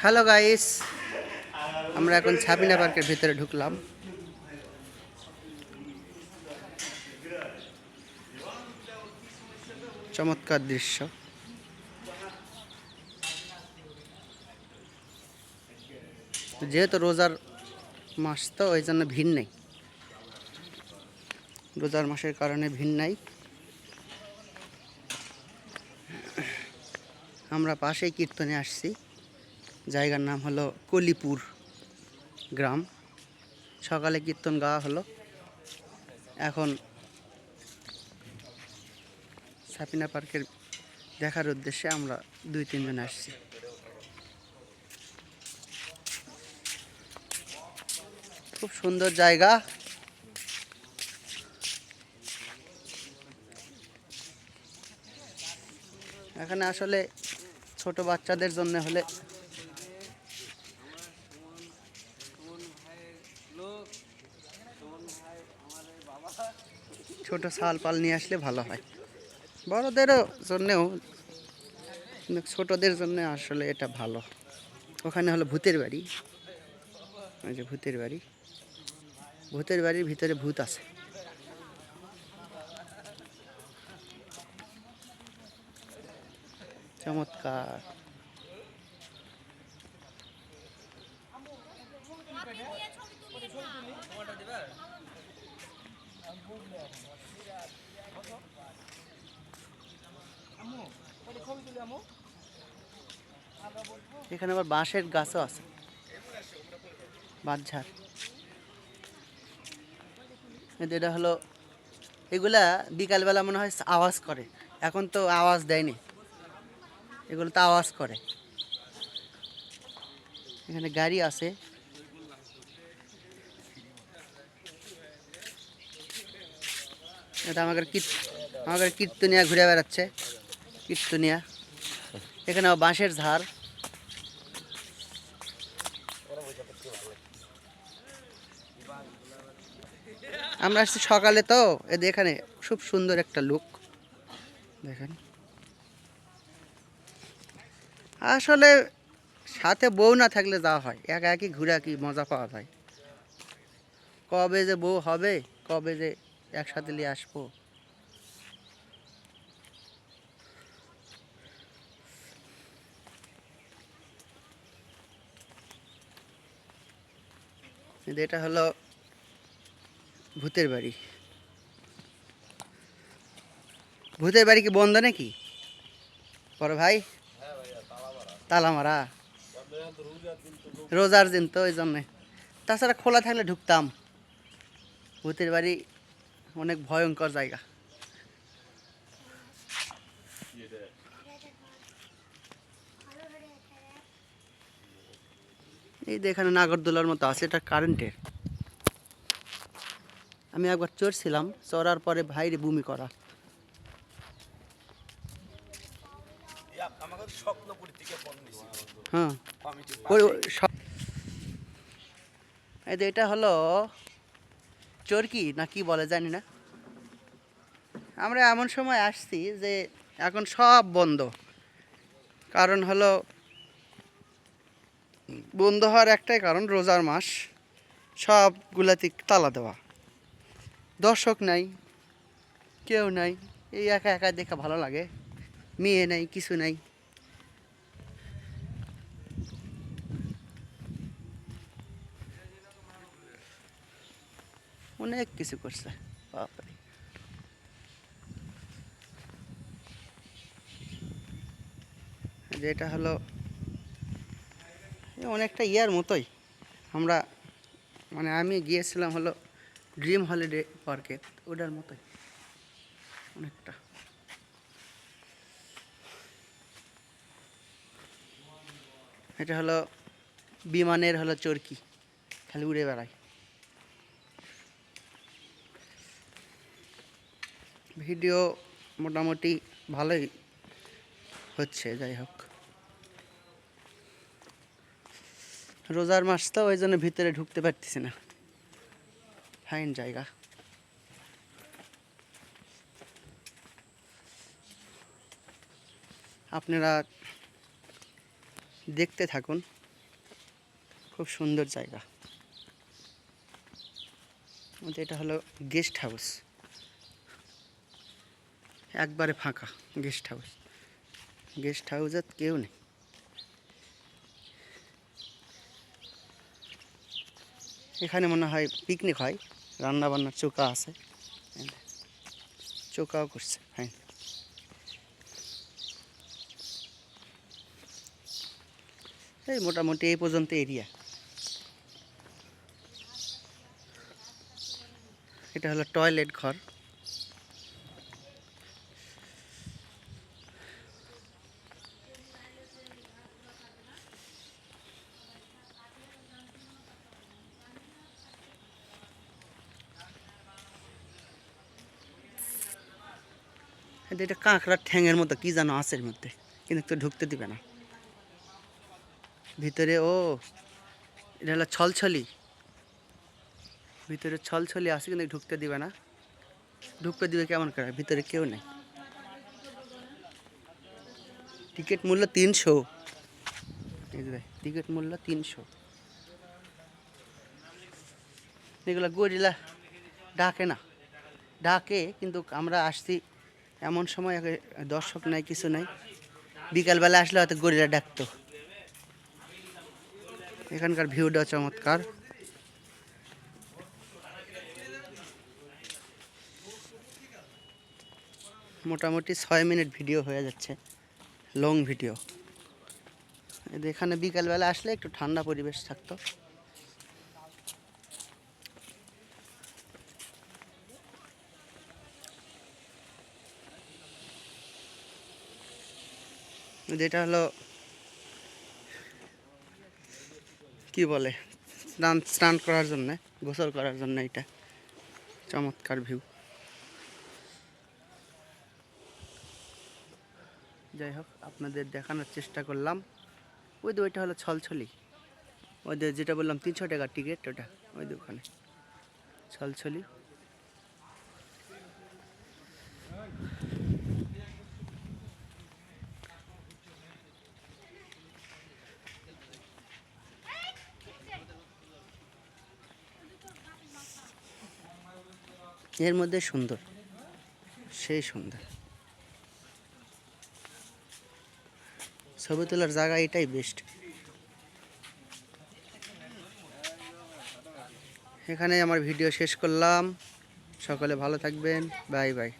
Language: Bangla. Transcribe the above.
হ্যালো গাইস, আমরা এখন ছাপিনা পার্কের ভিতরে ঢুকলাম। চমৎকার দৃশ্য। যেহেতু রোজার মাস তো ওই জন্য ভিড় নেই, রোজার মাসের কারণে ভিড় নাই। আমরা পাশেই কীর্তনে আসছি, জায়গার নাম হলো কলিপুর গ্রাম। সকালে কীর্তন গাওয়া হলো, এখন ছাপিনা পার্কের দেখার উদ্দেশ্যে আমরা 2-3 জন আসছি। খুব সুন্দর জায়গা। এখানে আসলে ছোট বাচ্চাদের জন্য হলে ছোট শাল পাল নিয়ে আসলে ভালো হয়, বড়দেরও জন্যেও, কিন্তু ছোটদের জন্য আসলে এটা ভালো। ওখানে হলো ভূতের বাড়ি, ওই যে ভূতের বাড়ি, ভূতের বাড়ির ভিতরে ভূত আছে। চমৎকার। এখানে আবার বাঁশের গাছও আছে, বাঁশঝাড়। এটা হলো, এগুলা বিকালবেলা মনে হয় আওয়াজ করে, এখন তো আওয়াজ দেয়নি, এগুলো তো আওয়াজ করে। এখানে গাড়ি আছে। এটা আমাদের কীর্তনিয়া ঘুরে বেড়াচ্ছে, কীর্তনিয়া। এখানে বাঁশের ঝাড়। আমরা আসছি সকালে তো, এখানে খুব সুন্দর একটা লুক দেখেন। আসলে সাথে বউ না থাকলে যাওয়া হয়, একা একই ঘুরে কি মজা পাওয়া যায়। কবে যে বউ হবে, কবে যে একসাথে নিয়ে আসবো। এটা হলো ভূতের বাড়ি। ভূতের বাড়ি কি বন্ধ নাকি বড় ভাই? তালা মারা, রোজার দিন তো ওই জন্যে। তাছাড়া খোলা থাকলে ঢুকতাম। ভূতের বাড়ি অনেক ভয়ঙ্কর জায়গা। এই যে এখানে নাগরদোলার মতো আছে, এটা কারেন্টের। আমি একবার চড়ছিলাম, চড়ার পরে ভাইরে বমি করা। হ্যাঁ, এই যে এটা হলো চরকি না কি বলে জানি না। আমরা এমন সময় আসছি যে এখন সব বন্ধ। কারণ হলো, বন্ধ হওয়ার একটাই কারণ, রোজার মাস, সবগুলাতে তালা দেওয়া। দর্শক নাই, কেউ নাই, এই একা একা দেখে ভালো লাগে। মেয়ে নাই, কিছু নাই। অনেক কিছু করছে, বাপরে। যেটা হলো অনেকটা ইয়ার মতোই। আমরা মানে আমি গিয়েছিলাম হলো ড্রিম হলিডে পার্কে, ওটার মতোই অনেকটা। এটা হলো বিমানের হলো চরকি, খালি উড়ে বেড়ায়। ভিডিও মোটামুটি ভালোই হচ্ছে, যাই হোক। রোজার মাস তো ওই জন্য ভিতরে ঢুকতে পারতেছি না। ফাইন জায়গা। আপনারা দেখতে থাকুন। খুব সুন্দর জায়গা। এটা হলো গেস্ট হাউস, একবারে ফাঁকা গেস্ট হাউস। গেস্ট হাউসে কেউ নেই। এখানে মনে হয় পিকনিক হয়, রান্না বান্নার চৌকা আছে, চৌকাও করছে। হ্যাঁ, এই মোটামুটি এই পর্যন্ত এরিয়া। এটা হলো টয়লেট ঘর। এটা কাঁকড়ার ঠ্যাঙের মতো কি যেন আছে এর মধ্যে, কিন্তু তো ঢুকতে দিবে না ভিতরে। ও, এটা হলো ছলছলি, ভিতরে ছলছলি আছে কিন্তু ঢুকতে দিবে না। ঢুকতে দিবে কেমন করে, ভিতরে কেউ নেই। টিকিট মূল্য 300। টিকিট মূল্য 300। এগুলো গরিলা ডাকে না, ডাকে কিন্তু আমরা আসছি এমন সময়, দর্শক নাই কিছু নাই। বিকালবেলা আসলে হয়তো গরিলা ডাকতো। এখানকার ভিউটা চমৎকার। মোটামুটি 6 মিনিট ভিডিও হয়ে যাচ্ছে, লং ভিডিও। এখানে বিকালবেলা আসলে একটু ঠান্ডা পরিবেশ থাকতো। যেটা হলো কি বলে, স্নান স্নান করার জন্যে, গোসল করার জন্য এটা চমৎকার ভিউ। যাই হোক, আপনাদের দেখানোর চেষ্টা করলাম। ওইটা হলো ছলছলি, যেটা বললাম 300 টাকার টিকিট, ওটা ওই ওখানে ছলছলি। এর মধ্যে সুন্দর, সেই সুন্দর ছবি তোলার জায়গা, এটাই বেস্ট। এখানে আমার ভিডিও শেষ করলাম। সকলে ভালো থাকবেন, বাই বাই।